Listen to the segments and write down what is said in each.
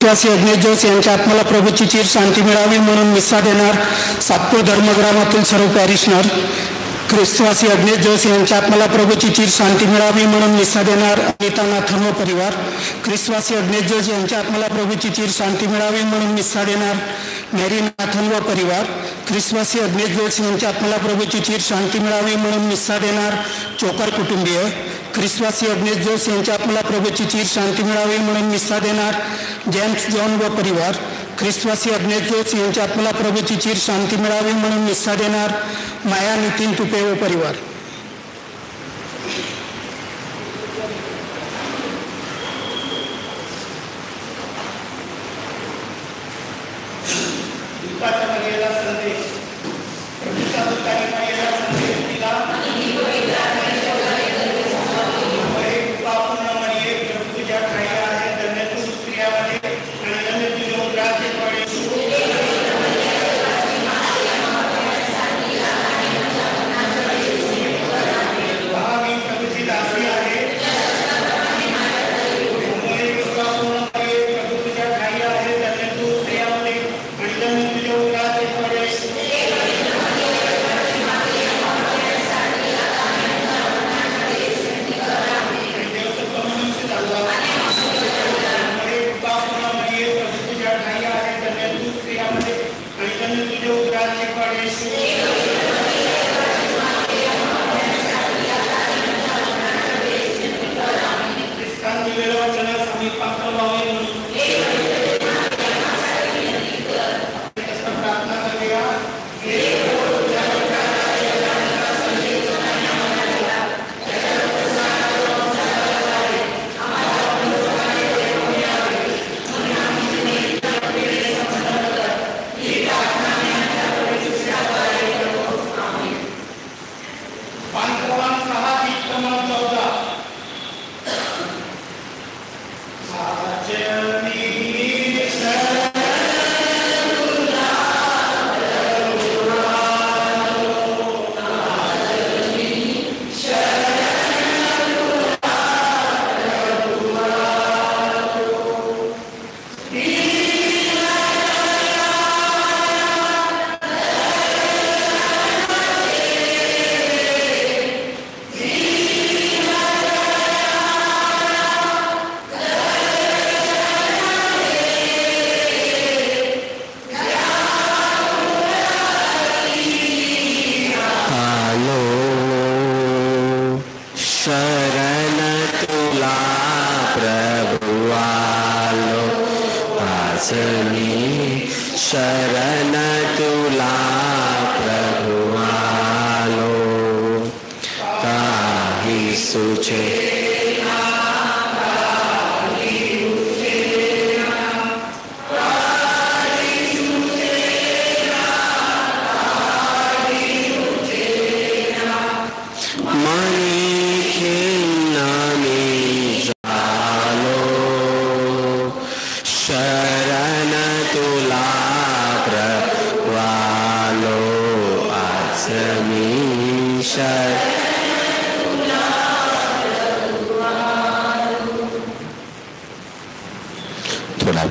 ख्रिस्तवासी अग्नेश Jose यांच्या आत्म्याला प्रभूची चीर शांती मिळावी म्हणून मिसा देणार 7 धर्मग्रामातील सर्व पॅरिशनर. ख्रिस्तवासी अग्नेश जोस यांच्या आत्म्याला प्रभूची चीर शांती मिळावी म्हणून मिसा देणार अनिता नाथन व परिवार. ख्रिस्तवासी अग्नेश जोस यांच्या आत्म्याला प्रभूची चीर शांती मिळावी म्हणून मिसा देणार मॅरी नाथन व परिवार. ख्रिस्तवासी अग्नेश जोस यांच्या आत्म्याला प्रभूची चीर शांती मिळावी म्हणून मिसा देणार चोकर कुटुंबीय. ख्रिस्तवासी अग्नेश जोस यांच्या आत्म्याला प्रभूची चीर शांती मिळावी म्हणून मिसा देणार जेम्स जॉन व परिवार. ख्रिस्तवासी अग्नेश जोस यांच्या आत्म्याला प्रभूची चीर शांती मिळावी म्हणून मिसा देणार माया नितीन तुपे व परिवार.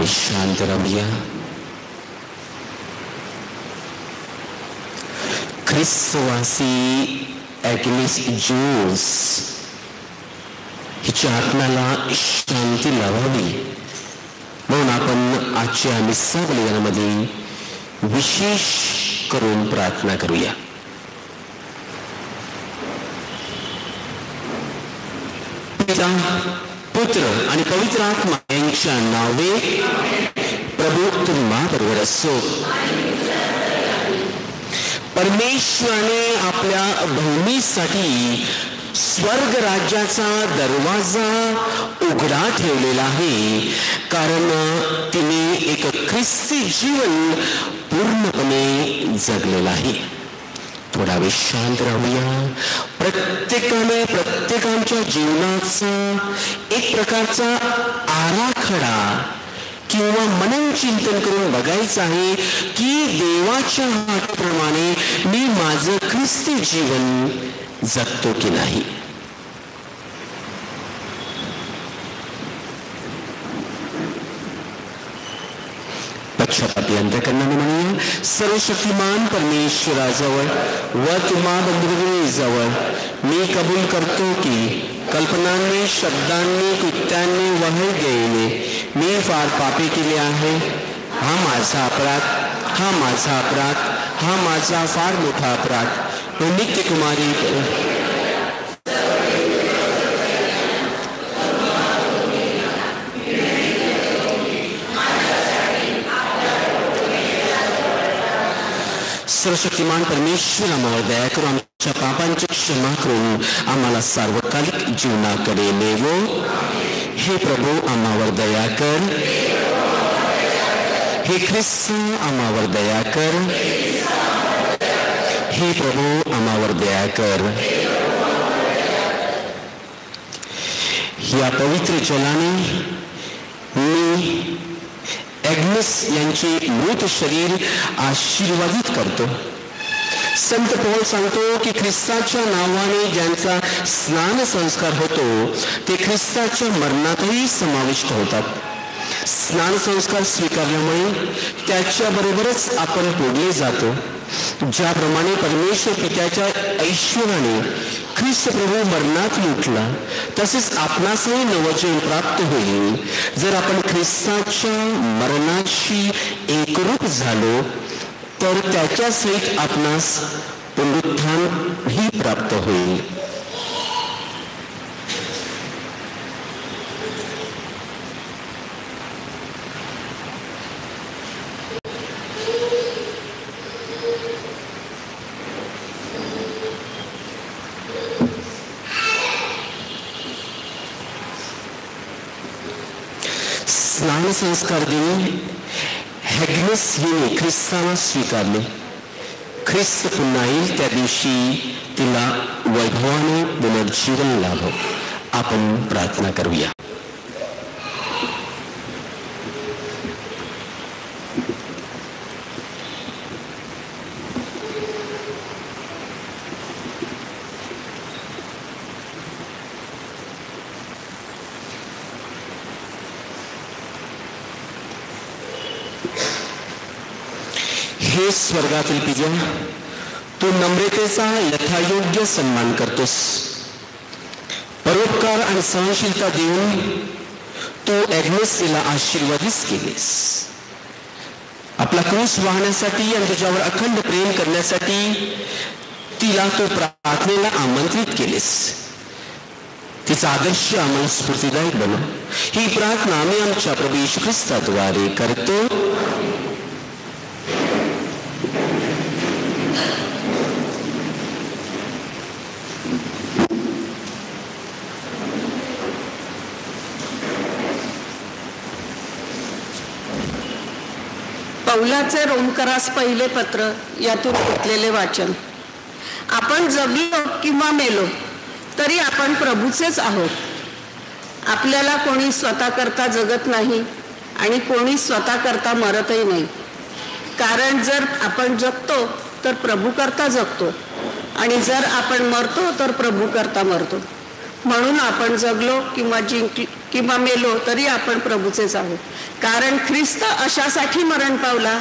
शांत रहिए. ख्रिस्तवासी अग्नेस जोस हिच्या आत्म्याला शांती लावावी म्हणून आपण आजच्या मिसा बलिदानामध्ये विशेष करून प्रार्थना करूया. पिता पुत्र आणि पवित्र आत्मा यांच्या नावे. प्रभू तुम्हाबरोबर असो. परमेश्वराने आपल्या भूमीसाठी स्वर्ग राज्याचा दरवाजा उघडा ठेवलेला आहे, कारण तिने एक ख्रिस्ती जीवन पूर्णपणे जगलेलं आहे. थोडा वेळ शांत राहूया. प्रत्येकाने प्रत्येकाच्या जीवनाचा एक प्रकारचा आराखडा किंवा मनन चिंतन करून बघायचं आहे की देवाच्या हाताप्रमाणे मी माझं ख्रिस्ती जीवन जगतो की नाही. छाती अंतःकरणाने म्हणूया. सर्वशक्तिमान परमेश्वराजवळ व तुम्हा बंधुजवळ मी कबूल करतो की कल्पनांनी, शब्दांनी, कृत्यांनी व हृदयाने मी फार पापे केले आहे. हा माझा अपराध, हा माझा अपराध, हा माझा फार मोठा अपराध. नित्य कुमारी सर्वशक्तिमान परमेश्वर आम्हाला दया करून आमच्या पापांची क्षमा करून आम्हाला सार्वकालिक जीवनाकडे नेवो. हे प्रभू आम्हावर दया कर. हे ख्रिस्त आम्हावर दया कर. हे प्रभू आम्हावर दया कर. या पवित्र जलाने मी ॲग्नेस यांचे मृत शरीर आशीर्वादित करतो. संत पौल सांगतो की ख्रिस्ताच्या नावाने ज्यांचा स्नान संस्कार होतो ते ख्रिस्ताच्या मरणातही समाविष्ट होतात. स्नान संस्कार स्वीकारल्यामुळे त्याच्याबरोबरच आपण पोडले जातो. ज्याप्रमाणे परमेश्वर पित्याच्या ऐश्वर्याने ख्रिस्त प्रभू मरणात लुटला तसेच आपणासही नवजीवन प्राप्त होईल. जर आपण ख्रिस्ताच्या मरणाशी एकरूप झालो तर त्याच्या सहित आपणास पुनरुत्थान ही प्राप्त होईल. स्नान संस्कार दिनी ॲग्नेस हिने ख्रिस्ताला स्वीकारले. ख्रिस्त पुन्हा येईल त्या दिवशी तिला वैभवाने पुनर्जीवन लाभो. आपण प्रार्थना करूया. हे स्वर्गातील पिता, तू नम्रतेचा यथायोग्य सन्मान करतोस. परोपकार आणि सहनशीलता देऊन तू ॲग्नेसला आशीर्वादित केलेस. आपला क्रूस वाहण्यासाठी आणि तुझ्यावर अखंड प्रेम करण्यासाठी तिला तू प्रार्थनेला आमंत्रित केलेस. तिचा आदर्श आम्हाला स्फूर्तिदायक बनव. ही प्रार्थना आम्ही आमच्या प्रभू येशू ख्रिस्ताद्वारे करतो. पौलाचे रोमकरास पहिले पत्र यातून घेतलेले वाचन. आपण जगलो किंवा मेलो तरी आपण प्रभूचेच आहोत. आपल्याला कोणी स्वतः करता जगत नाही आणि कोणी स्वतः करता मरतही नाही. कारण जर आपण जगतो तर प्रभू करता जगतो आणि जर आपण मरतो तर प्रभू करता मरतो. म्हणून आपण जगलो किंवा मेलो तरी आपण प्रभूचेच आहोत. कारण ख्रिस्त अशासाठी मरण पावला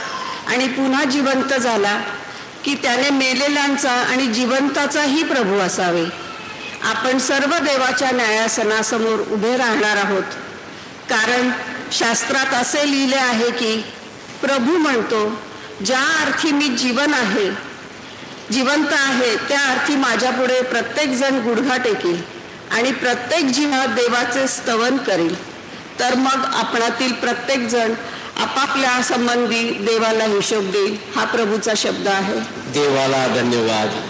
आणि पुन्हा जिवंत झाला की त्याने मेलेल्यांचा आणि जिवंताचाही प्रभू असावे. आपण सर्व देवाच्या न्यायासनासमोर उभे राहणार आहोत. कारण शास्त्रात असे लिहिले आहे की प्रभू म्हणतो, ज्या अर्थी मी जिवंत आहे त्या अर्थी माझ्यापुढे प्रत्येक जण गुडघा टेकील आणि प्रत्येक जिव्हा देवाचे स्तवन करील. तर मग आपणातील प्रत्येक जण आपापल्या संबंधी देवाला हिशोब देईल. हा प्रभूचा शब्द आहे. देवाला धन्यवाद.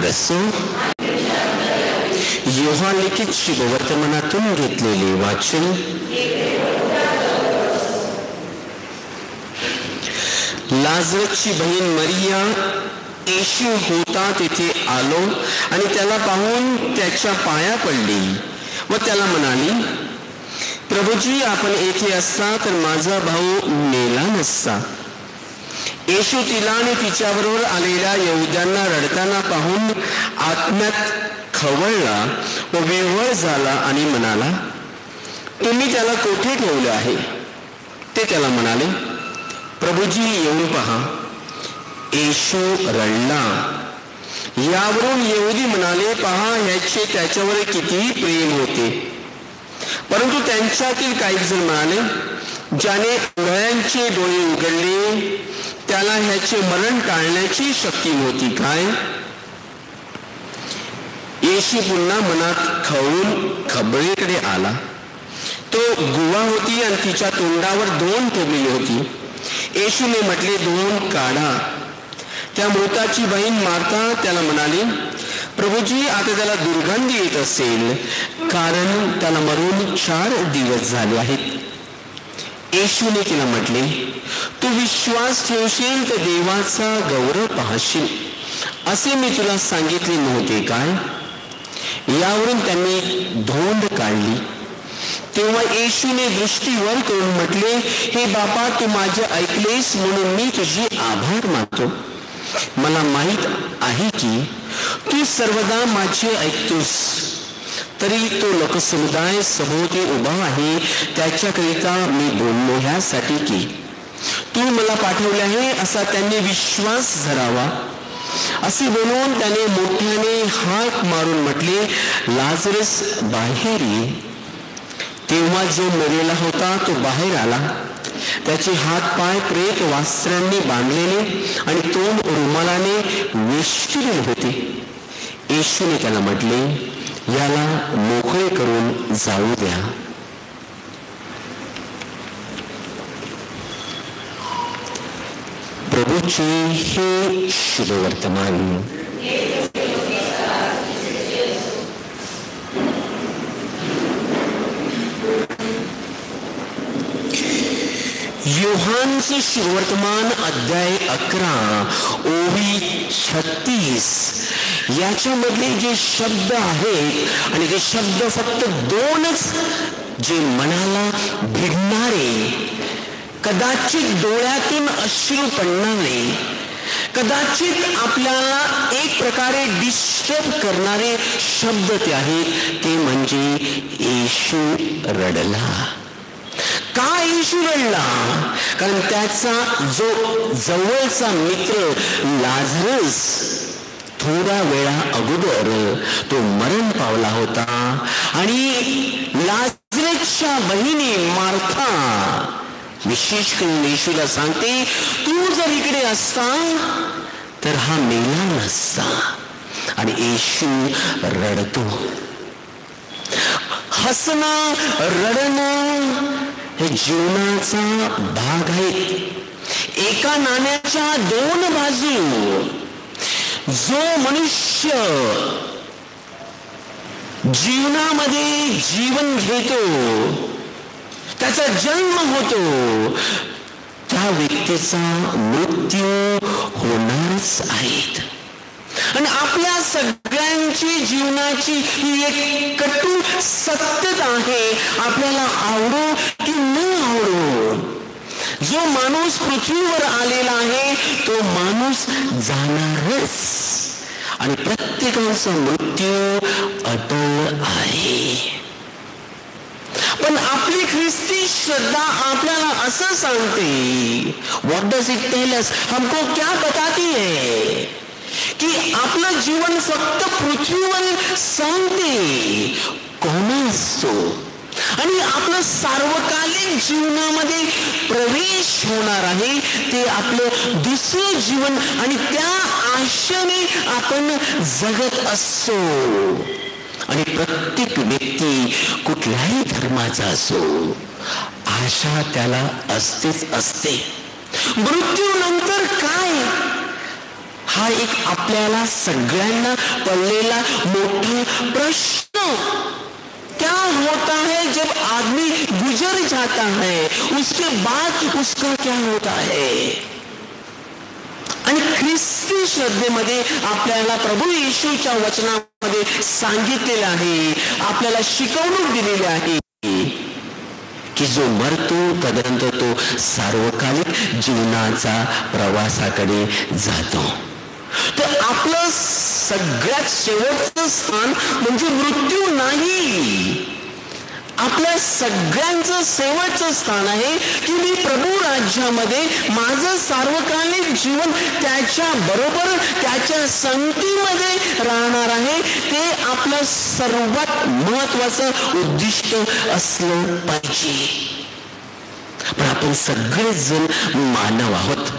असो. योहान लिखित शुभवर्तमानातून घेतलेले वाचन. लाजरसची बहीण मरिया येशू होता तेथे आलो आणि त्याला पाहून त्याच्या पाया पडली व त्याला म्हणाली, प्रभूजी, आपण येथे असता तर माझा भाऊ मेला नसता. येशू तिला आणि तिच्याबरोबर आलेल्या यहुद्यांना रडताना पाहून आत्म्यात खवळला व विव्हळ झाला आणि म्हणाला, तुम्ही त्याला कोठे ठेवले आहे? ते त्याला म्हणाले, प्रभूजी, येऊन पहा. येशू रडला. यावरून यहुदी म्हणाले, पहा, ह्याचे त्याच्यावर किती प्रेम होते. परंतु त्यांच्यातील काही जण म्हणाले, ज्याने अंधळ्यांचे डोळे उघडले त्याला ह्याचे मरण टाळण्याची शक्ती होती काय? येशू पुन्हा मनात खवळून खबळीकडे आला. तो गुवा होती आणि तिच्या तोंडावर 2 ठेवलेली होती. येशूने म्हटले, 2 काढा. त्या मृताची बहीण मार्था त्याला म्हणाली, प्रभूजी, आता त्याला दुर्गंधी येत असेल, कारण त्याला मरून 4 दिवस झाले आहेत. येशूने तिला म्हटले, तू विश्वास ठेवशील तर देवाचा गौरव पाहशील, असे मी तुला सांगितले नव्हते काय? यावरून त्यांनी धोंड काढली. तेव्हा येशूने दृष्टी वर करून म्हटले, हे बापा, तू माझे ऐकलेस म्हणून मी तुझे आभार मानतो. मला माहित आहे की तू सर्वदा माझे ऐकतोस, तरी तो लोकसमुदाय सभोवती उभा आहे त्याच्याकरिता मी बोललो ह्यासाठी की तू मला पाठवले आहे असा त्यांनी विश्वास धरावा. असे बोलून त्याने मोठ्याने हाक मारून म्हटले, लाजरस बाहेर ये. तेव्हा जो मरेला होता तो बाहेर आला. त्याचे हात पाय प्रेत वस्त्रांनी बांधलेले आणि तोंड रुमालाने वेष्टलेले होते. येशूने त्याला म्हटले, याला मोकळे करून जाऊ द्या. प्रभूचे हे शुभवर्तमान. योहानचे शुभवर्तमान अध्याय 11 ओवी 36 याच्यामधले जे शब्द आहेत आणि ते शब्द फक्त 2च जे मनाला भिडणारे, कदाचित डोळ्यातून अश्रू पडणारे, कदाचित आपल्याला एक प्रकारे डिस्टर्ब करणारे शब्द ते आहेत. ते म्हणजे येशू रडला. का येशू रडला? कारण त्याचा जो जवळचा मित्र लाजरस थोड्या वेळा अगोदर तो मरण पावला होता आणि लाजरसच्या बहिणी मार्था विशेष करून येशूला सांगते, तू जर इकडे असता तर हा मेला नसता. आणि येशू रडतो. हसणं रडणं हे जीवनाचा भाग आहे. एका नाण्याच्या 2 बाजू. जो मनुष्य जीवनामध्ये जीवन घेतो, त्याचा जन्म होतो, त्या व्यक्तीचा मृत्यू होणारच आहे. आणि आपल्या सगळ्यांची जीवनाची ही एक कटू सत्यता आहे. आपल्याला आवडो की न आवडो, जो माणूस पृथ्वीवर आलेला आहे तो माणूस जाणारच आणि प्रत्येकाचा मृत्यू अटळ आहे. पण आपली ख्रिस्ती श्रद्धा आपल्याला असं सांगते, what does it tell us, हमको क्या बताती है की आपलं जीवन फक्त पृथ्वीवर संपते, कोण असतो आणि आपलं सार्वकालिक जीवनामध्ये प्रवेश होणार आहे ते आपलं दुसरं जीवन आणि त्या आशेने आपण जगत असतो. आणि प्रत्येक व्यक्ती कुठल्याही धर्माचा असो, आशा त्याला असतेच असते. मृत्यूनंतर काय? हा एक आपल्याला सगळ्यांना पडलेला मोठा प्रश्न। क्या होता है जब आदमी गुजर जाता है, उसके बाद उसका क्या होता है? आणि ख्रिस्ती श्रद्धेमध्ये आपल्याला प्रभू येशूच्या वचनामध्ये सांगितलेलं आहे, आपल्याला शिकवणूक दिलेली आहे की जो मरतो तदनंतर तो सार्वकालिक जीवनाचा प्रवासाकडे जातो। तर आपलं सगळ्यात शेवटचं स्थान म्हणजे मृत्यू नाही, आपल्या सगळ्यांचं शेवटचं स्थान आहे की मी प्रभू राज्यामध्ये माझं सार्वकालिक जीवन त्याच्या बरोबर त्याच्या संगतीमध्ये राहणार आहे। ते आपलं सर्वात महत्वाचं उद्दिष्ट असलं पाहिजे। पण आपण सगळेजण मानव आहोत,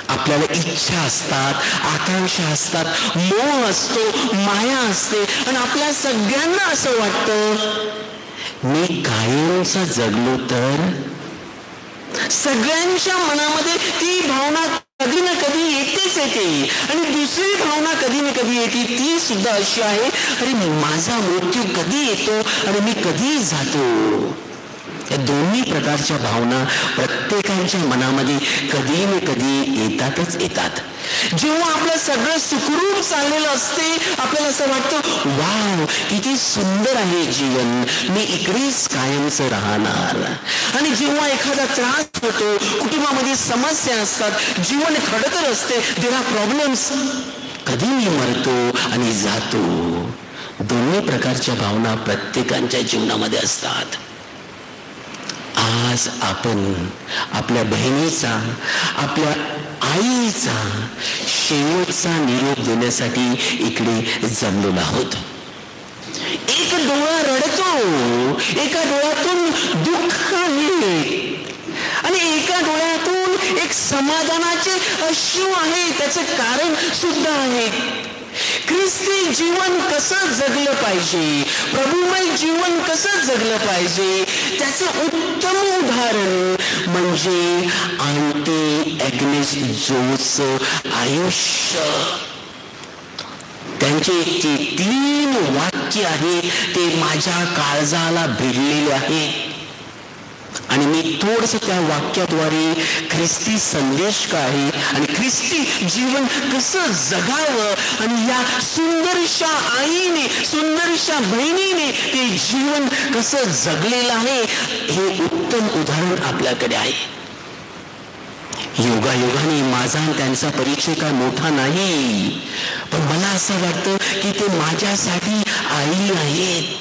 आपल्याला इच्छा असतात, आकांक्षा असतात, मोह असतो, माया असते आणि आपल्या सगळ्यांना असं वाटतं मी कायमचा जगलो तर। सगळ्यांच्या मनामध्ये ती भावना कधी ना कधी येतेच येते आणि दुसरी भावना कधी ना कधी येते, ती सुद्धा अशी आहे, अरे माझा मृत्यू कधी येतो आणि मी कधी जातो। या दोन्ही प्रकारच्या भावना प्रत्येकाच्या मनामध्ये कधी ना कधी येतातच येतात। जेव्हा आपलं सगळं सुखरूप चाललेलं असते, आपल्याला असं वाटतं वाव किती सुंदर आहे जीवन, मी इकडेच कायमचं राहणार। आणि जेव्हा एखादा त्रास होतो, कुटुंबामध्ये समस्या असतात, जीवन खडतर असते, देर आर प्रॉब्लेम्स, कधी मी मरतो आणि जातो। दोन्ही प्रकारच्या भावना प्रत्येकाच्या जीवनामध्ये असतात। आज आपण आपल्या बहिणीचा, आपल्या आईचा शेवटचा निरोप देण्यासाठी इकडे जमलेलो आहोत। एक डोळा रडतो, एका डोळ्यातून दुःख आहे आणि एका डोळ्यातून एक समाधानाचे अश्रू आहे, त्याचे कारण सुद्धा आहे। ख्रिस्ती जीवन कसं जगलं पाहिजे, प्रभुमय जीवन कसं जगलं पाहिजे, त्याचं उत्तम उदाहरण म्हणजे आंटी ॲग्नेस जोचं आयुष्य। त्यांचे जे 3 वाक्य आहेत ते माझ्या काळजाला भिडलेले आहेत आणि मी थोडस त्या वाक्याद्वारे ख्रिस्ती संदेश काय आहे आणि ख्रिस्ती जीवन कसं जगावं आणि या सुंदरशा आईने, सुंदरशा बहिणीने ते जीवन कसं जगलेलं आहे हे उत्तम उदाहरण आपल्याकडे आहे। योगायोगाने माझा त्यांचा परिचय काय मोठा नाही, पण मला असं वाटतं की ते माझ्यासाठी आई आहेत।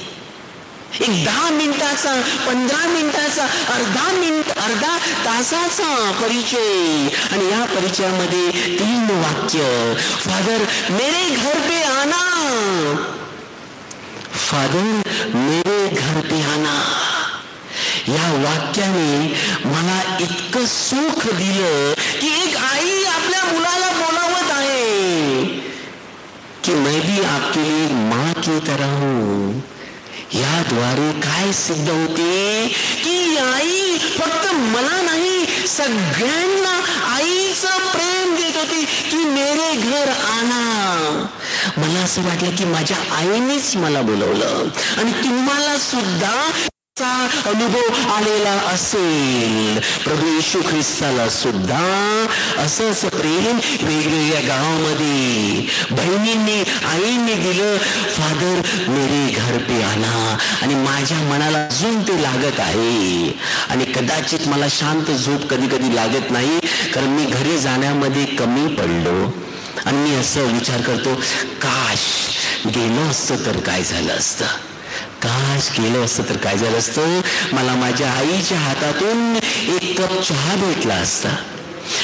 एक 10 मिनिटाचा, 15 मिनिटाचा, अर्धा तासाचा परिचय आणि या परिचयामध्ये 3 वाक्य, फादर मेरे घर पे आना, फादर मेरे घर पे आना। या वाक्याने मला इतकं सुख दिलं की एक आई आपल्या मुलाला बोलावत आहे की मैं भी आपके लिए माँ की तरह हूं। याद्वारे काय सिद्ध होते की आई फक्त मला नाही सगळ्यांना आईचं प्रेम देत होती की मेरे घर आना। मला असं वाटलं की माझ्या आईनेच मला बोलवलं आणि तुम्हाला सुद्धा अनुभव आलेला असेल। प्रभू येशू ख्रिस्ताला सुद्धा असंच प्रेम वेगवेगळ्या गावामध्ये बहिणींनी, आईंनी दिलं, फादर मेरे घर पे आना। आणि माझ्या मनाला अजून ते लागत आहे आणि कदाचित मला शांत झोप कधी कधी लागत नाही, कारण मी घरी जाण्यामध्ये कमी पडलो आणि मी असं विचार करतो काश गेलो असतं तर काय झालं असतं, काश गेलं असतं तर काय झालं असतं, मला माझ्या आईच्या हातातून एक कप चहा भेटला असता,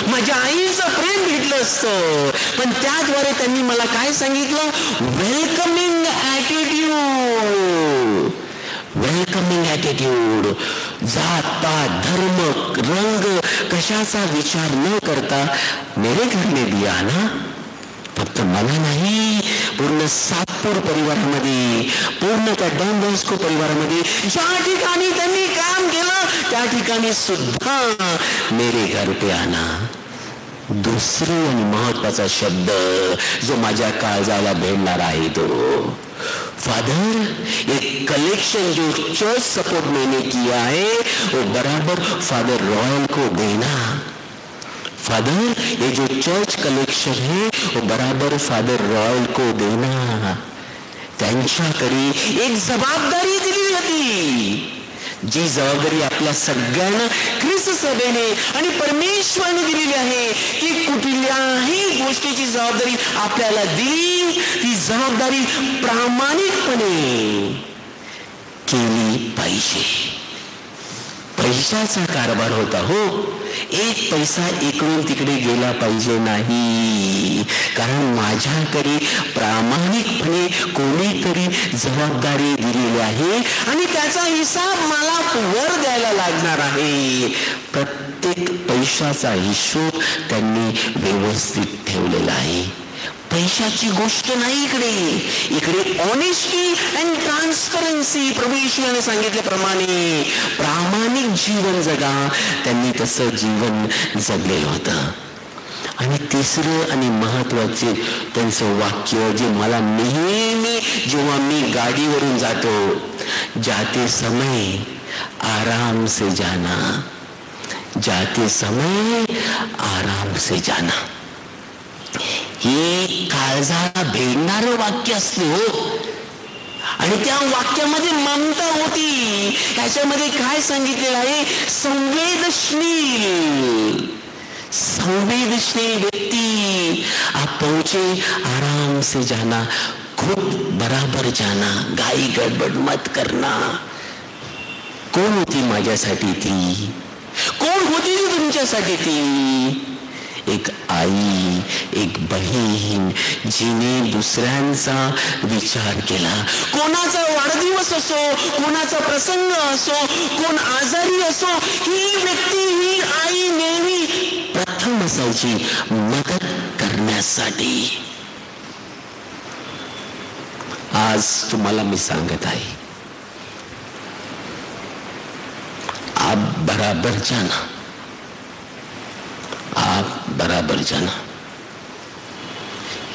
माझ्या आईचं प्रेम भेटलं असतं। पण त्याद्वारे त्यांनी मला काय सांगितलं, वेलकमिंग ॲटिट्यूड, वेलकमिंग ॲटिट्यूड, जात पात धर्म रंग कशाचा विचार न करता मेरे घर में भी आना। फक्त मला नाही, पूर्ण सातपूर परिवारामध्ये, पूर्ण त्या डॉन बॉस्को परिवारामध्ये ज्या ठिकाणी त्यांनी काम केलं त्या ठिकाणी सुद्धा मेरे घर पे आना। दुसरा आणि महत्वाचा शब्द जो माझ्या काळजाला भेटणार आहे तो फादर, एक कलेक्शन जो चर्च सपोर्ट मैंने किया है वो बराबर फादर रॉयल को देना। फादर, ये जो चर्च कलेक्शन है वो बराबर फादर रॉयल को देना। त्यांच्याकडे एक जबाबदारी दिली होती, जी जबाबदारी आपल्या सगळ्यांना ख्रिस्त सभेने आणि परमेश्वराने दिलेली आहे की कुठल्याही गोष्टीची जबाबदारी आपल्याला दिली, ती जबाबदारी प्रामाणिकपणे केली पाहिजे। पैशाचा कारभार होता हो, एक पैसा इकडून तिकडे गेला पाहिजे नाही, कारण माझ्याकडे प्रामाणिकपणे कोणीतरी जबाबदारी दिलेली आहे आणि त्याचा हिसाब मला वर द्यायला लागणार आहे। प्रत्येक पैशाचा हिशोब त्यांनी व्यवस्थित ठेवलेला आहे। पैशाची गोष्ट नाही इकडे ऑनेस्टी अँड ट्रान्सपरन्सी, प्रभू येशूने सांगितल्याप्रमाणे प्रामाणिक जीवन जगा, त्यांनी तसं जीवन जगलेलं होतं। आणि तिसरं आणि महत्वाचे त्यांचं वाक्य जे मला नेहमी जेव्हा मी गाडीवरून जातो, जाते समय आराम से जाना, जाते समय आराम से जाना, हे काळजाला भेटणारं वाक्य असते हो। आणि त्या वाक्यामध्ये ममता होती, त्याच्यामध्ये काय सांगितलेलं आहे, संवेदनशील व्यक्ती आप पहुंचे आराम से जाना, खुद बराबर जाना, घाई गडबड मत करना। कोण होती माझ्यासाठी ती, कोण होती तुमच्यासाठी ती? एक आई, एक बहीण, जिने दुसऱ्यांचा विचार केला। कोणाचा वाढदिवस असो, कोणाचा प्रसंग असो, कोण आजारी असो, ही व्यक्ती, ही आई नेहमी प्रथम असायची मदत करण्यासाठी। आज तुम्हाला मी सांगत आहे, आप बराबर जाना, आप बराबर जाना।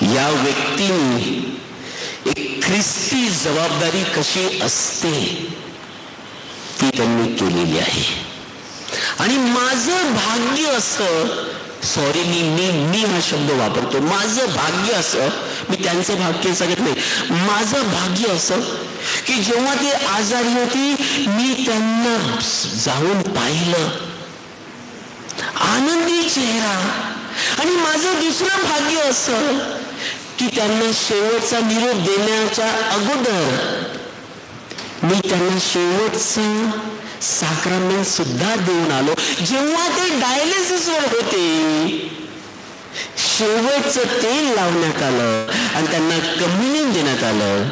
या व्यक्तीने एक ख्रिस्ती जबाबदारी कशी असते ती त्यांनी केलेली आहे। आणि माझं भाग्य असं, सॉरी मी हा शब्द वापरतो, माझं भाग्य असं, मी त्यांचं भाग्य सांगत नाही, माझं भाग्य असं की जेव्हा ते आजारी होती मी त्यांना जाऊन पाहिलं, आनंदी चेहरा। आणि माझं दुसरं भाग्य असं की त्यांना शेवटचा निरोप देण्याच्या अगोदर मी त्यांना शेवटचं साक्रामेंट सुद्धा देऊन आलो। जेव्हा ते डायलिसिसवर होते, शेवटचं तेल लावण्यात आलं आणि त्यांना कम्युनियन देण्यात आलं।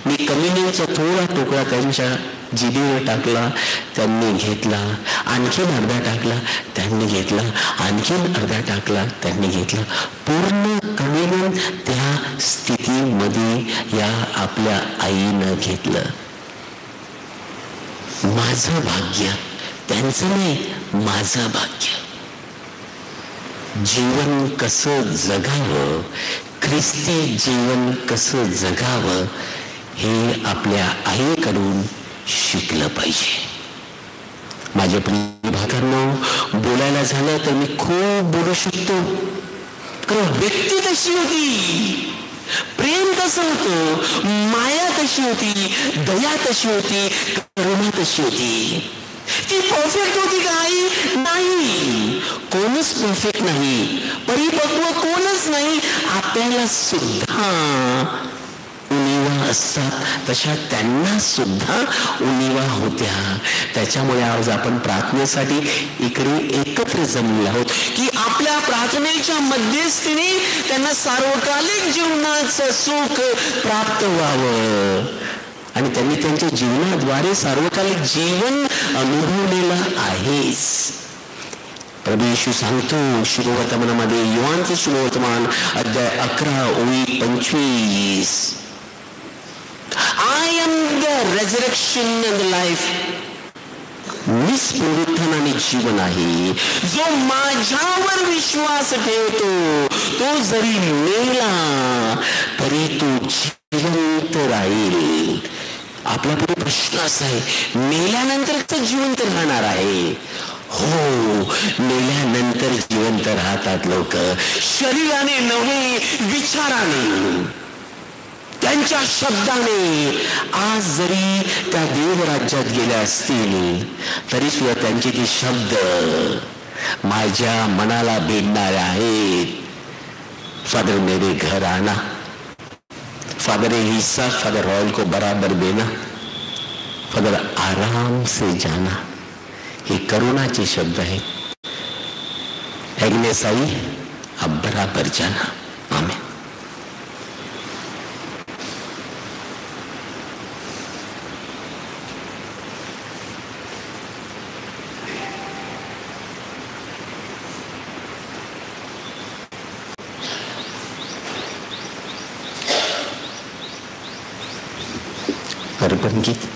मी कम्युनियनचा थोडा तुकडा त्यांच्या जिभेवर टाकला, त्यांनी घेतला, आणखीन अर्धा टाकला, त्यांनी घेतला, आणखीन अर्धा टाकला, त्यांनी घेतला। पूर्ण कम्युनियन त्या स्थितीमध्ये या आपल्या आईनं घेतलं। माझं भाग्य, त्यांचं नाही, माझं भाग्य। जीवन कसं जगावं, ख्रिस्ती जीवन कसं जगावं हे आपल्या आईकडून शिकलं पाहिजे। माझ्या प्रिय भावांनो, बोलायला झालं तर मी खूप बोलू शकतो, कारण व्यक्ती तशी होती, प्रेम कसं होतं, माया कशी होती, दया कशी होती, करुणा कशी होती। ती परफेक्ट होती का आई? नाही, कोणच परफेक्ट नाही, परिपक्व कोणच नाही। आपल्याला सुद्धा उणिवा असतात, तशा त्यांना सुद्धा उणिवा होत्या। त्याच्यामुळे आज आपण प्रार्थनेसाठी इकडे एकत्र जमले आहोत की आपल्या प्रार्थनेच्या मध्यस्थीने त्यांना सार्वकालिक जीवनाचं सुख प्राप्त व्हावं। आणि त्यांनी त्यांच्या जीवनाद्वारे सार्वकालिक जीवन अनुभवलेलं आहेच। प्रभू येशू सांगतो शुभवर्तमानामध्ये, योहानचं शुभवर्तमान अध्याय 11 ओळी 25, I am the resurrection and the life. मीच पुनरुत्थान आणि जीवन आहे. जो माझ्यावर विश्वास ठेवतो तो जरी मेला तरी तो जिवंत राहील. आपला पुढे प्रश्न असा आहे, मेल्यानंतर तर जिवंत राहणार आहे? हो, मेल्यानंतर जिवंत राहतात लोक, शरीराने नव्हे, विचाराने, त्यांच्या शब्दाने. आज जरी त्या देवराज्यात गेल्या असतील तरी सुद्धा त्यांचे ते शब्द माझ्या मनाला भिडणारे आहेत. फादर मेरे घर आना, फादर हिस्सा फादर रॉयल को बराबर देना, फादर आराम से जाना, हे करुणाचे शब्द आहेत. एग्नेस आई, अब बराबर जाना. आमेन. अर्पण गीत.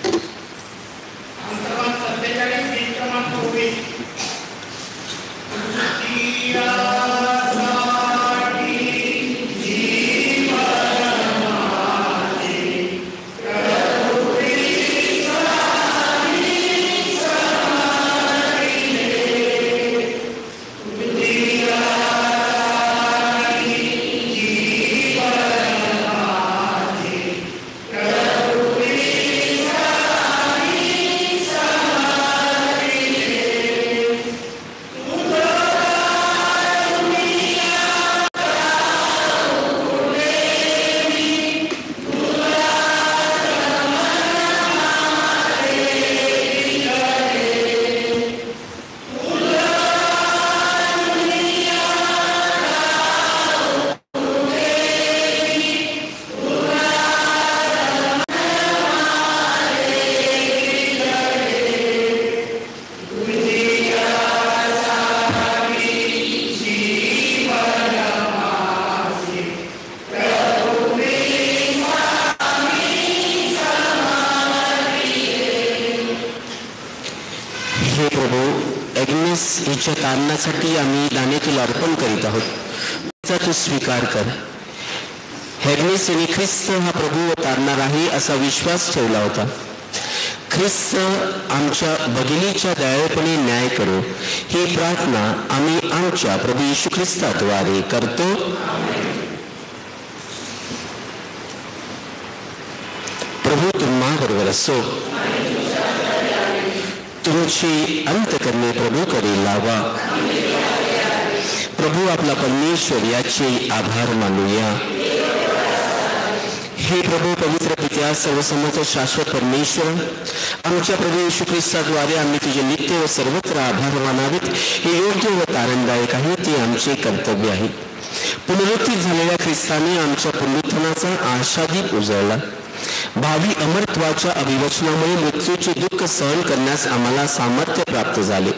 हिच्या कारणासाठी आम्ही दाने तुला अर्पण करीत आहोत, त्याचा तू स्वीकार कर. हेरनेस यांनी ख्रिस्त हा प्रभू तारणार आहे असा विश्वास ठेवला होता. ख्रिस्त आमच्या भगिनीच्या दयाळूपणे न्याय करो, ही प्रार्थना आम्ही आमच्या प्रभू येशू ख्रिस्ताद्वारे करतो. प्रभू तुम्हाबरोबर असो. तुमची अंतकरणे प्रभूकडे लावा. प्रभू आपला परमेश्वर याचे आभार मानूया. हे प्रभू पवित्र पित्या, सर्वसमर्थ शाश्वत परमेश्वर, आमच्या प्रभू येशू ख्रिस्ताद्वारे आम्ही तुझे नित्य व सर्वत्र आभार मानावेत हे योग्य व तारणदायक आहे, ते आमचे कर्तव्य आहे. पुनरुत्थित झालेल्या ख्रिस्ताने आमच्या पुनरुत्थानाचा आशादीप उजळला. भावी अमरत्वाच्या अभिवचनामुळे मृत्यूचे दुःख सहन करण्यास आम्हाला सामर्थ्य प्राप्त झाले.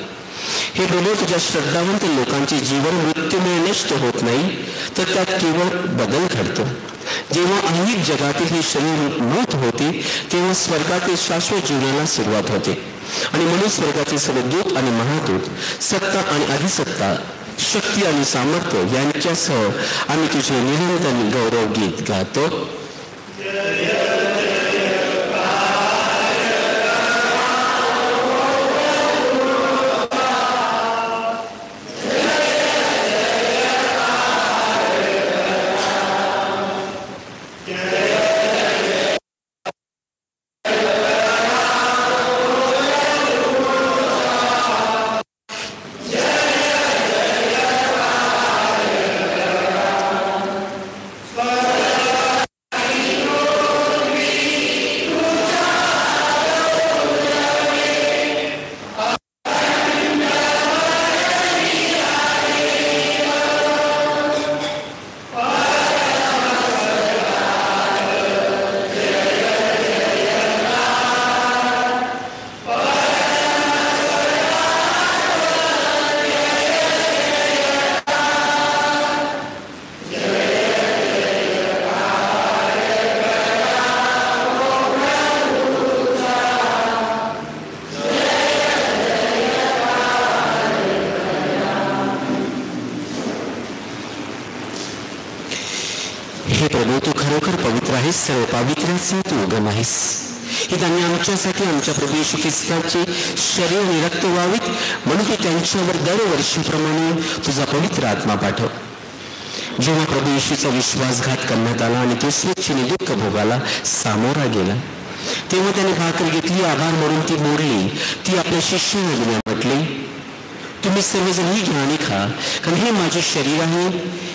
हे प्रभू, तुझ्या श्रद्धावंत लोकांचे जीवन मृत्यूमुळे नष्ट होत नाही, तर त्यात केवळ बदल घडतो. जेव्हा अनेक जगातील हे शरीर मृत होते तेव्हा स्वर्गातील शाश्वत जीवनाला सुरुवात होते. आणि म्हणून स्वर्गाचे सर्व दूत आणि महादूत, सत्ता आणि अधिसत्ता, शक्ती आणि सामर्थ्य यांच्यासह आम्ही तुझे निरंतर गौरव गीत गातो. सर्व पावित्र्याचे तू उगम आहेस. हे धान्य आमच्यासाठी आमच्या प्रभू येशू ख्रिस्ताचे शरीर आणि रक्त व्हावीत म्हणून तू त्यांच्यावर दरवर्षीप्रमाणे तुझा पवित्र आत्मा पाठव. जेव्हा प्रभू येशूचा विश्वासघात करण्यात आला आणि तो स्वेच्छेने दुःख भोगाला सामोरा गेला, तेव्हा त्याने भाकर घेतली, आभार म्हणून ती मोडली, ती आपल्या शिष्यांना दिल्या, म्हटले, तुम्ही सर्वजण ही घ्या आणि खा, कारण हे माझे शरीर आहे,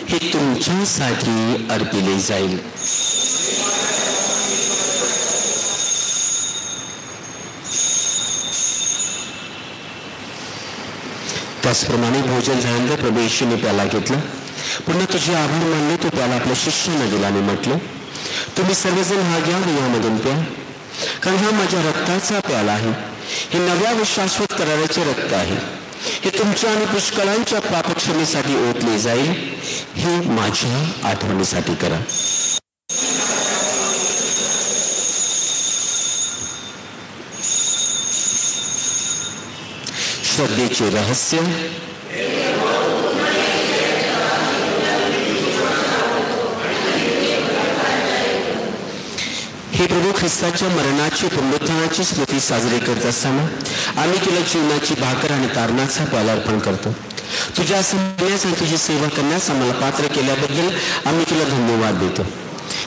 हे तुमच्यासाठी अर्पिले जाईल. त्याचप्रमाणे भोजन झाल्यानंतर प्रभू येशूने प्याला घेतला, पुन्हा तुझे आभार मानले, तो प्याला आपल्या शिष्यांना दिला आणि म्हटले, तुम्ही सर्वजण हा घ्या व यामधून प्या, कारण हा माझ्या रक्ताचा प्याला आहे, हे नव्या व शाश्वत कराराचे रक्त आहे, हे तुमच्या आणि पुष्कळांच्या पापक्षमेसाठी ओतले जाईल, हे माझ्या आठवणीसाठी करा. श्रद्धेचे रहस्य. हे प्रभू ख्रिस्ताच्या मरणाची पुनरुत्थानाची स्मृती साजरी करत असताना आम्ही तुला जीवनाची भाकर आणि तारणाचा प्याला अर्पण करतो. तुझ्या समजण्यास आणि तुझी सेवा करण्यास आम्हाला पात्र केल्याबद्दल आम्ही तुला धन्यवाद देतो.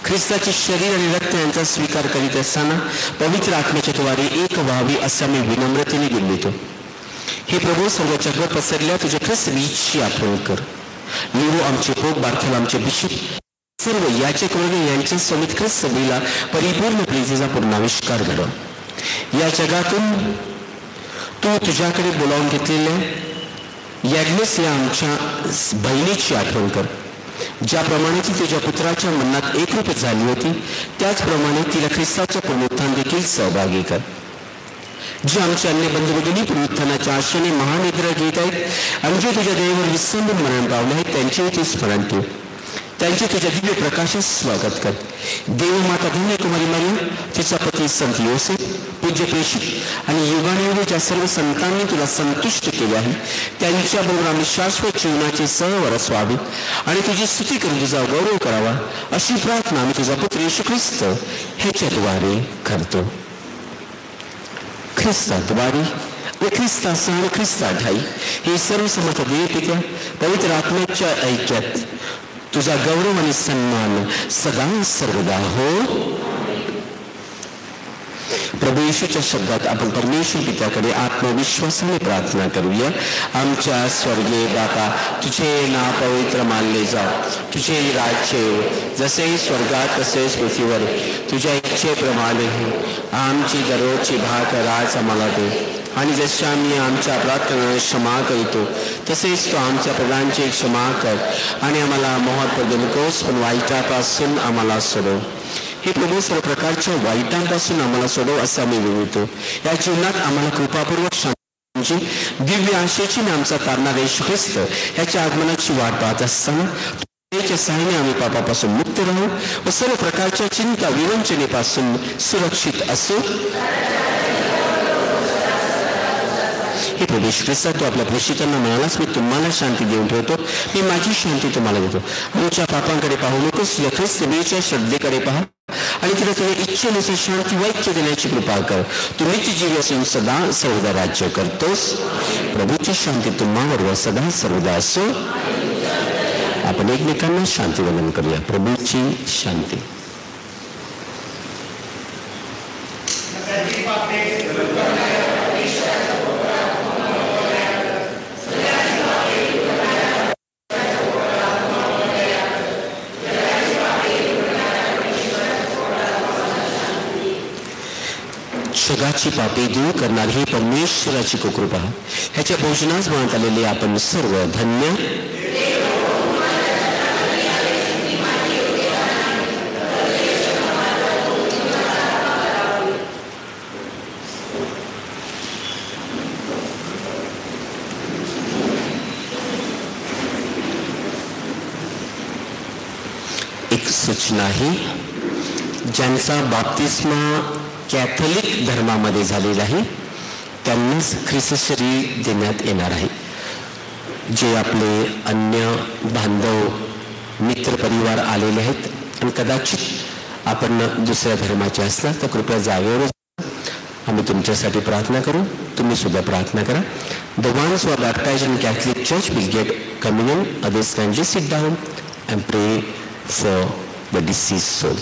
ख्रिस्ताचे शरीर आणि रक्त यांचा स्वीकार करीत असताना पवित्र आत्म्याच्या द्वारे एक व्हावी असा मी विनम्रतेने विनवितो. हे प्रभू सर्व जग पसरल्या तुझ्या ख्रिस्त बीजची आठवण कर. लिओ आमचे पोप, बार्थोल आमचे बिशप, सर्व याचक वर्ग यांच्या समेत ख्रिस्त सभेला परिपूर्ण प्रीतीचा पूर्णाविष्कार घडव. या जगातून तू तुझ्याकडे बोलावून घेतलेल्या यॅग्नेस या आमच्या बहिणीची आठवण कर. ज्याप्रमाणे ती तुझ्या पुत्राच्या मनात एकरूप झाली होती, त्याचप्रमाणे तिला ख्रिस्ताच्या पुनरुत्थान देखील सहभागी कर. जे आमचे अन्य बंधू भगिनी पुनरुत्थानाच्या आशेने महानिद्रा घेत आहेत आणि जे तुझ्या देवावर विसंबून मरण पावले आहेत, त्यांचे तू स्मरण ठेव. त्यांचे तुझ्या दिव्य प्रकाशात स्वागत कर. देवमाता धन्य कुमारी मरियम, तिचा पती संत योसेफ, पूज्य प्रेषित आणि युगानुयुगे ज्या सर्व संतांनी तुला संतुष्ट केले आहे, त्यांच्याबरोबर आम्ही शाश्वत जीवनाचे सहवास व्हावे आणि तुझी स्तुती करून तुझा गौरव करावा, अशी प्रार्थना आम्ही तुझा पुत्र येशू ख्रिस्त ह्याच्याद्वारे करतो. ख्रिस्ताद्वारे व ख्रिस्तासह व ख्रिस्ताठाई हे सर्व समर्थ देव पित्या पवित्र आत्म्याच्या ऐक्यात तुझा गौरव आणि सन्मान सदा सर्वदा हो. प्रभू येशूच्या शब्दात आपण परमेश्वर पित्याकडे आत्मविश्वासाने प्रार्थना करूया. आमच्या स्वर्गीय बापा, तुझे नाव पवित्र मानले जाव, तुझे राज्य येवो, जसे स्वर्गात तसेच पृथ्वीवर, तुझ्या इच्छेप्रमाणे हो. आमची दररोजची भाकर आज आम्हाला दे, आणि जसे आम्ही आमच्या अपराधांना क्षमा करतो तसेच तो आमच्या अपराधांची क्षमा कर, आणि आम्हाला मोहात पडू नकोस, पण वाईटापासून आम्हाला सोडव. हे प्रभू सर्व प्रकारच्या वाईटांपासून आम्हाला सोडव असं आम्ही विनवतो. या जीवनात आम्हाला कृपापूर्वक शांती दिव्य आशेची आमचा तारणारा येशू ख्रिस्त ह्याच्या आगमनाची वाट पाहत असताना त्याच्या सहाय्याने आम्ही पापापासून मुक्त राहू व सर्व प्रकारच्या चिंता विवंचनेपासून सुरक्षित असू. हे प्रभू येशू ख्रिस्त, तू आपल्या प्रेषितांना म्हणालास, मी तुम्हाला शांती देऊन ठेवतो, मी माझी शांती तुम्हाला देतो. आमच्या पापांकडे पाहू नकोस, या ख्रिस्त बीच्या श्रद्धेकडे पहा आणि तिला तुझ्या इच्छेनुसार शांती वाक्य देण्याची कृपा कर. तू नित्य जीवी असून सदा सर्वदा राज्य करतोस. प्रभूची शांती तुम्हावर व सदा सर्वदा असो. आपण एकमेकांना शांती वंदन करूया. प्रभूची शांती. जगाची पापे दूर करणार ही परमेश्वराची कृपा. ह्याच्या भोजनास म्हणत आलेले आपण सर्व धन्य. एक सूचना आहे, ज्यांचा बाप्तिस्मा कॅथलिक धर्मामध्ये झालेला आहे त्यांनाच ख्रिस्त शरीर देण्यात येणार आहे. जे आपले अन्य बांधव मित्र परिवार आलेले आहेत आणि कदाचित आपण दुसऱ्या धर्माचे असला तर कृपया जागेवर आम्ही तुमच्यासाठी प्रार्थना करू, तुम्ही सुद्धा प्रार्थना करा. The ones who are baptized in Catholic Church will get communion. Others can just sit down and pray for the deceased soul.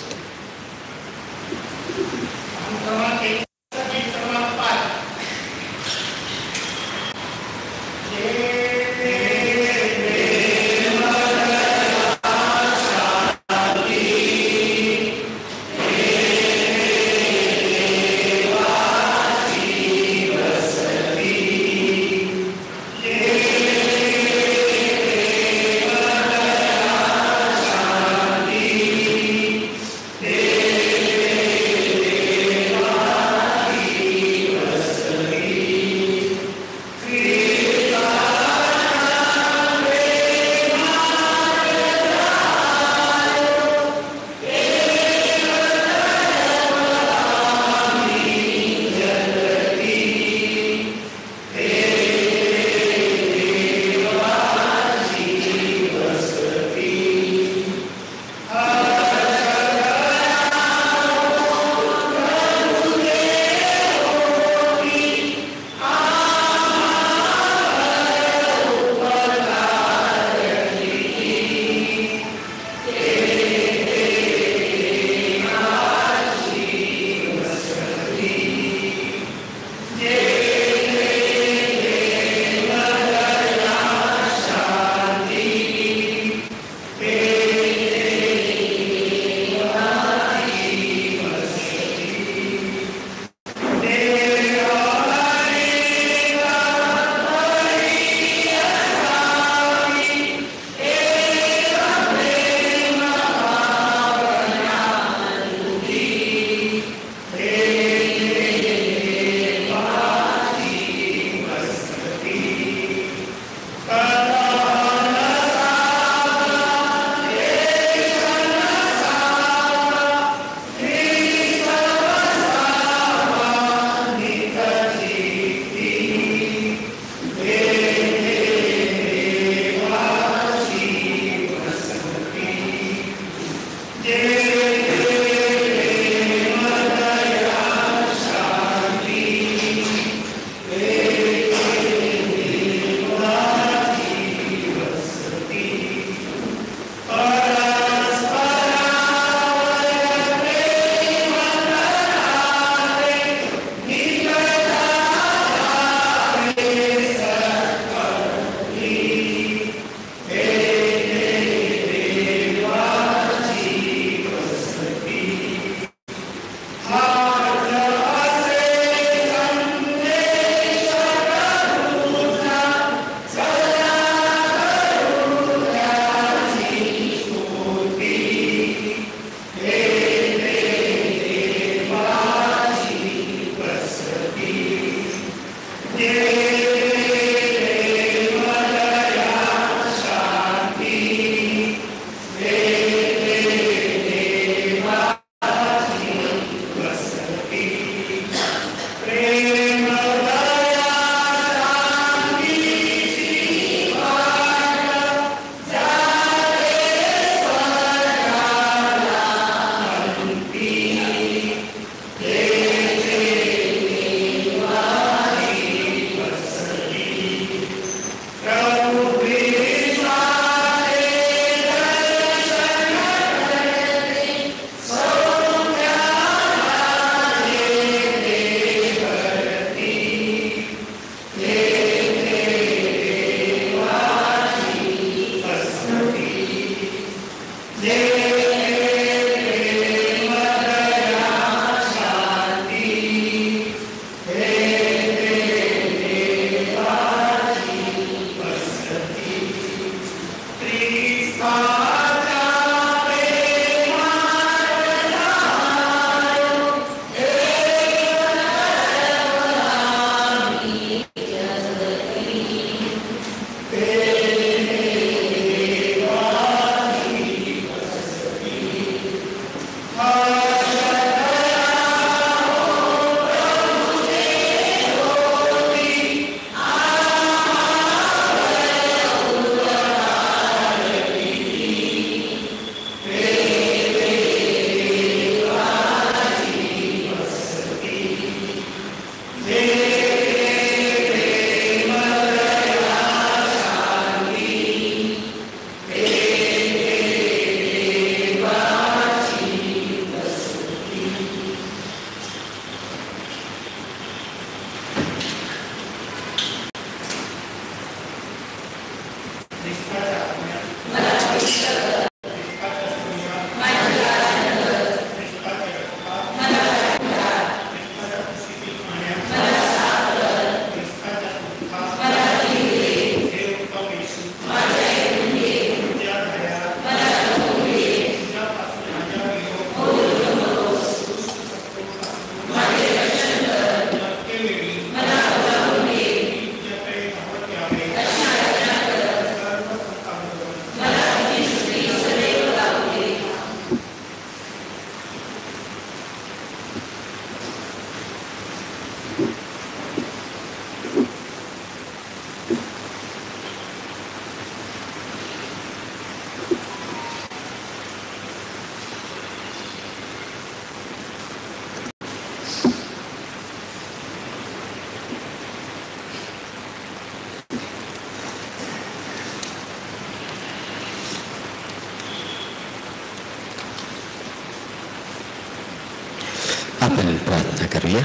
आपण प्रार्थना करूया.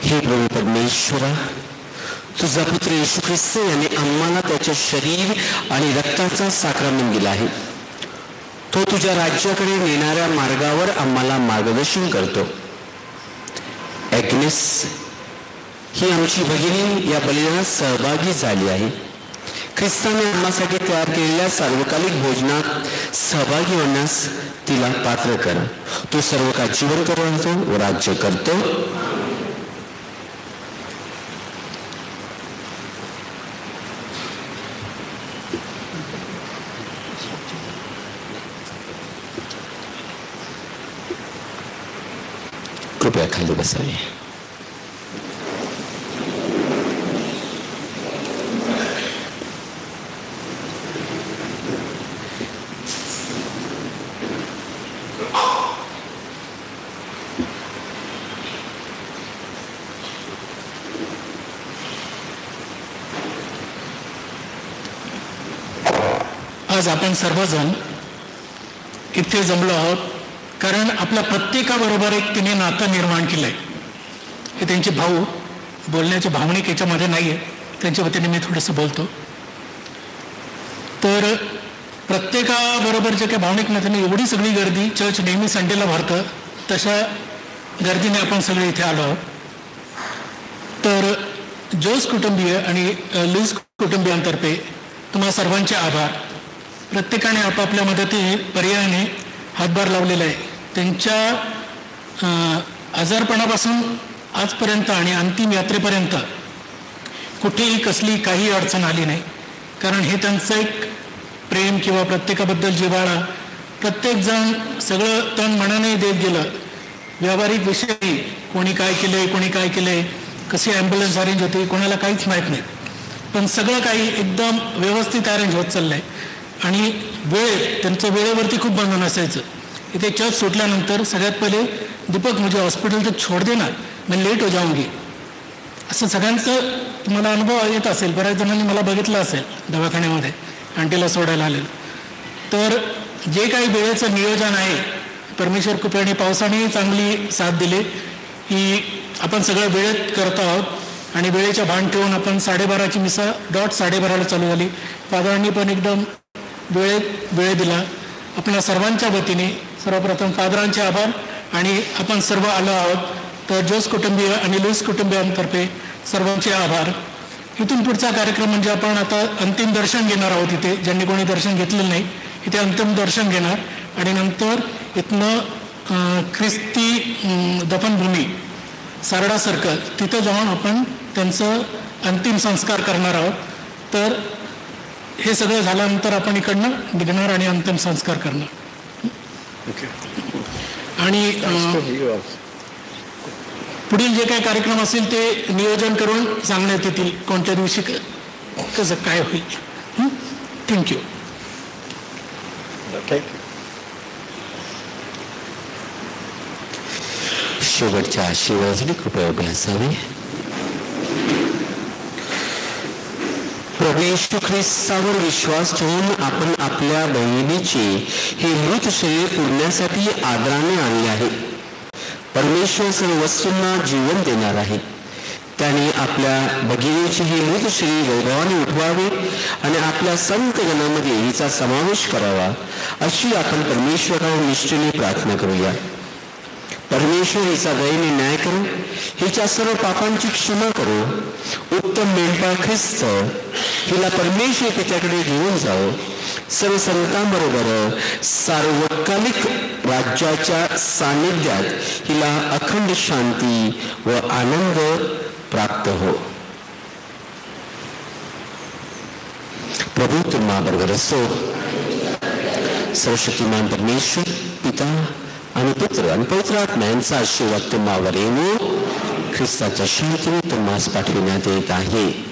हे प्रभू परमेश्वरा, तुझा पुत्र येशू ख्रिस्त याने आम्हाला त्याच्या शरीर आणि रक्ताचा साक्रामेंट दिला आहे. तो तुझ्या राज्याकडे नेणाऱ्या मार्गावर आम्हाला मार्गदर्शन करतो. ॲग्नेस ही आमची भगिनी या बलिदानात सहभागी झाली आहे. ख्रिस्ताने आम्हासाठी तयार केलेल्या सार्वकालिक भोजनात सहभागी होण्यास तिला पात्र कर. तो सर्व काळ जिवंत राहतो व राज्य करतो. कृपया खाली बसावे. आज आपण सर्वजण इथे जमलो आहोत कारण आपल्या प्रत्येकाबरोबर एक तिने नातं निर्माण केलंय. हे त्यांचे भाऊ बोलण्याचे भावनिक याच्यामध्ये नाही आहे, त्यांच्या वतीने मी थोडंसं बोलतो. तर प्रत्येकाबरोबर जे काही भावनिक नात्याने एवढी सगळी गर्दी, चर्च नेहमी संडेला भरतं तशा गर्दीने आपण सगळे इथे आलो आहोत. तर जोस कुटुंबीय आणि लुईस कुटुंबियांतर्फे तुम्हा सर्वांचे आभार. प्रत्येकाने आपापल्या मदतीने पर्यायाने हातभार लावलेला आहे. त्यांच्या आजारपणापासून आजपर्यंत आणि अंतिम यात्रेपर्यंत कुठेही कसली काही अडचण आली नाही. कारण हे त्यांचं एक प्रेम किंवा प्रत्येकाबद्दल जिव्हाळा, प्रत्येकजण सगळं तन मनाने देत गेलं. व्यावहारिक विषयी कोणी काय केलंय, कोणी काय केलंय, कशी ॲम्ब्युलन्स अरेंज होते कोणाला काहीच माहीत नाही, पण सगळं काही एकदम व्यवस्थित अरेंज होत चाललंय. आणि त्यांचं वेळेवरती खूप बंधन असायचं. इथे चर्च सुटल्यानंतर सगळ्यात पहिले दीपक मुझे हॉस्पिटल तर छोड दे ना, मैं लेट हो जाऊंगी, असं सगळ्यांचं तुम्हाला अनुभव येत असेल. बऱ्याच जणांनी मला बघितलं असेल दवाखान्यामध्ये आंटीला सोडायला आलेलं. तर जे काही वेळेचं नियोजन आहे, परमेश्वर कृपेने पावसाने चांगली साथ दिली की आपण सगळं वेळेत करत आहोत आणि वेळेच्या भान ठेवून आपण 12:30ची मिसा डॉट 12:30ला चालू झाली. फादरांनी पण एकदम वेळ दिला. आपल्या सर्वांच्या वतीने सर्वप्रथम फादरांचे आभार आणि आपण सर्व आलो आहोत. तर जोस कुटुंबीय आणि लुईस कुटुंबियांतर्फे सर्वांचे आभार. इथून पुढचा कार्यक्रम म्हणजे आपण आता अंतिम दर्शन घेणार आहोत. इथे ज्यांनी कोणी दर्शन घेतलेलं नाही इथे अंतिम दर्शन घेणार आणि नंतर इथनं ख्रिस्ती दफनभूमी सारडा सर्कल तिथं जाऊन आपण त्यांचं अंतिम संस्कार करणार आहोत. तर हे सगळं झाल्यानंतर आपण इकडनं निघणार आणि अंतिम संस्कार करणार. आणि पुढील जे काही कार्यक्रम असेल ते नियोजन करून सांगण्यात येतील कोणत्या दिवशी कसं काय होईल. थँक्यू. शेवटच्या आशीर्वादाने कृपया उभे असावे. प्रभू येशू ख्रिस्तावर विश्वास ठेवून आपण आपल्या बहिणीचे हे मृत शरीर पुरण्यासाठी आदराने आणले आहे. परमेश्वर सर्व वस्तूंना जीवन देणार आहे. त्याने आपल्या भगिनीची ही मृत श्री वैभवाने उठवावी आणि आपल्या संत गणामध्ये हिचा समावेश करावा, अशी आपण परमेश्वराला निष्ठेने प्रार्थना करूया. परमेश्वर हिचा दयेने न्याय करू, हिच्या सर्व पापांची क्षमा करू. उत्तम मेंढपाळ ख्रिस्त हिला परमेश्वर पित्याकडे घेऊन जाओ. सर्व संतांबरोबर सार्वकालिक राज्याच्या सानिध्यात हिला अखंड शांती व आनंद प्राप्त हो. प्रभू तुम्हाबरोबर असो. सर्वशक्तिमान परमेश्वर पिता आणि पुत्र आणि पवित्र आत्मा यांचा आशीर्वाद तुम्हावर येवो. ख्रिस्ताच्या शांतीने तुम्हास पाठविण्यात येत आहे.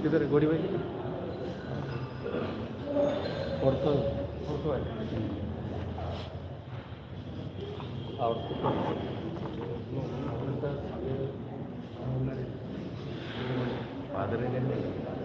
किधर है गोरी भाई? फोटो फोटो है और फादर है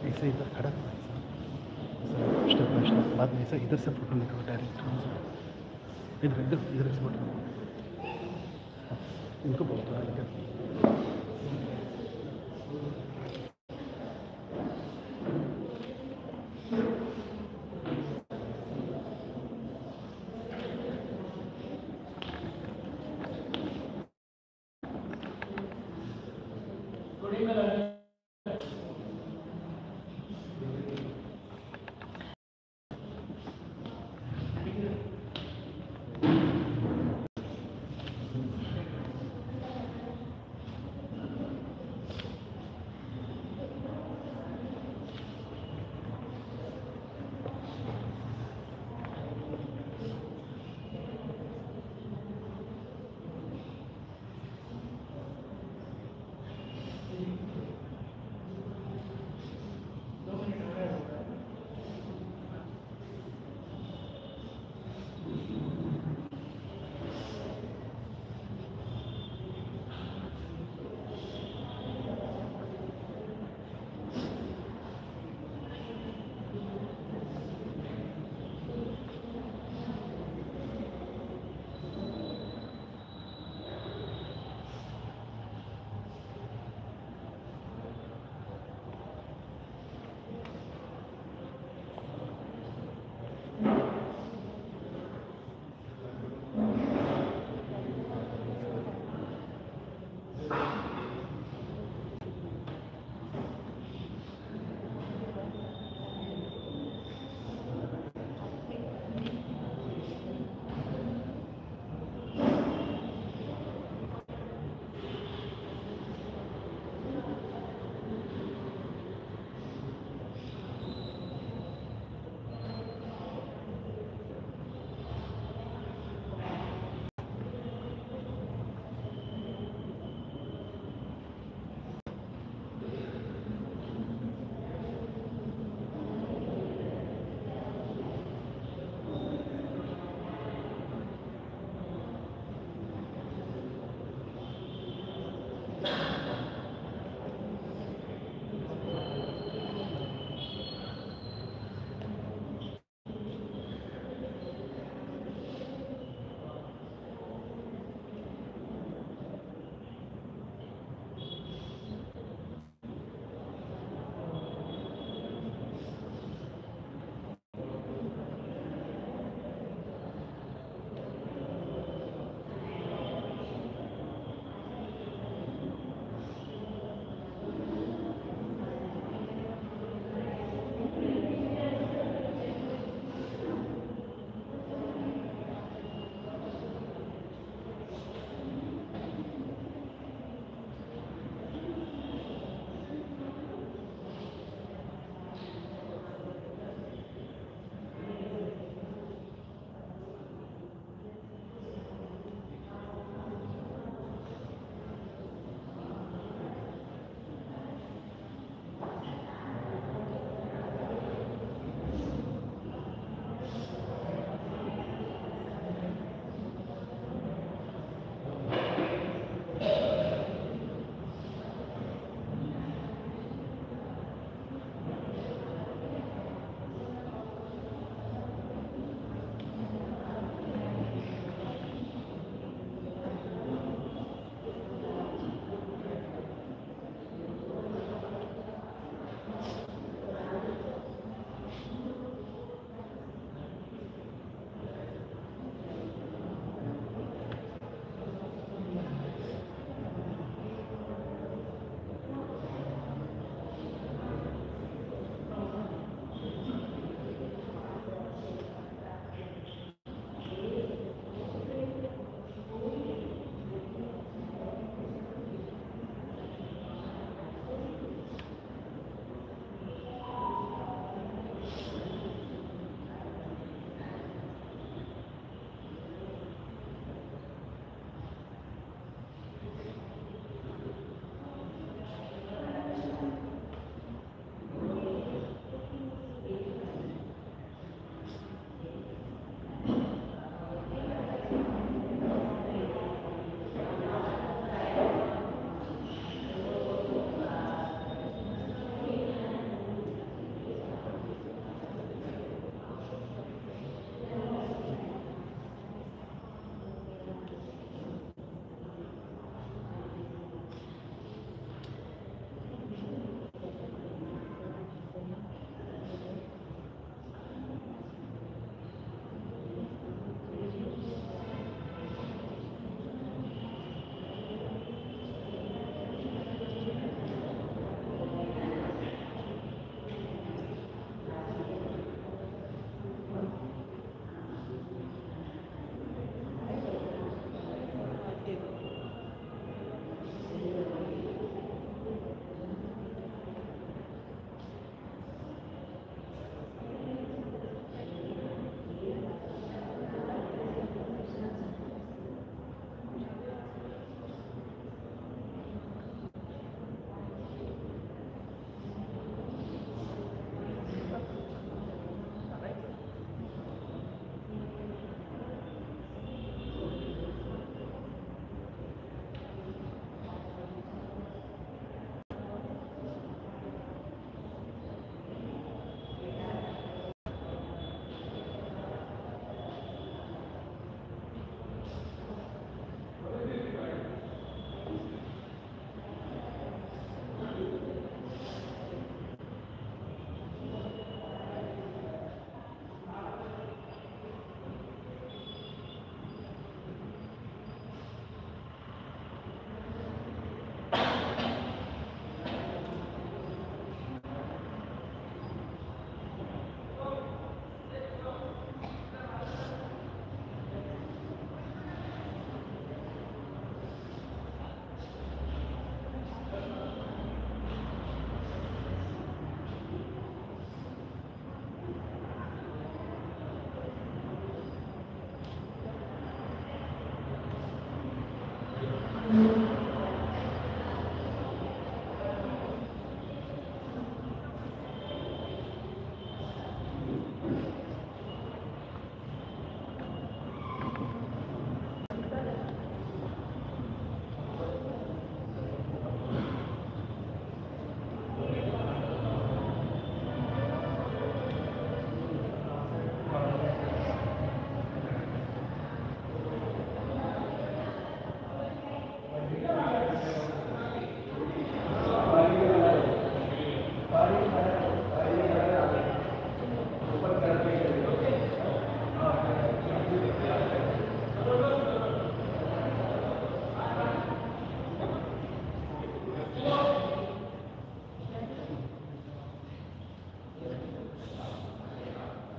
ऐसे इधर खड़ा था स्टेप बाय स्टेप बाद में ऐसा इधर से फोटो निकालो डायरेक्ट इधर इधर इधर से फोटो इनको बोलते हैं क्या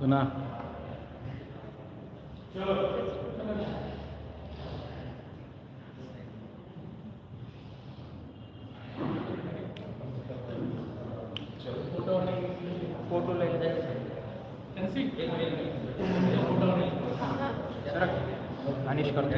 पुन्हा फोटो लेके अनिश करतो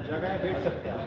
जगह बैठ सकते हैं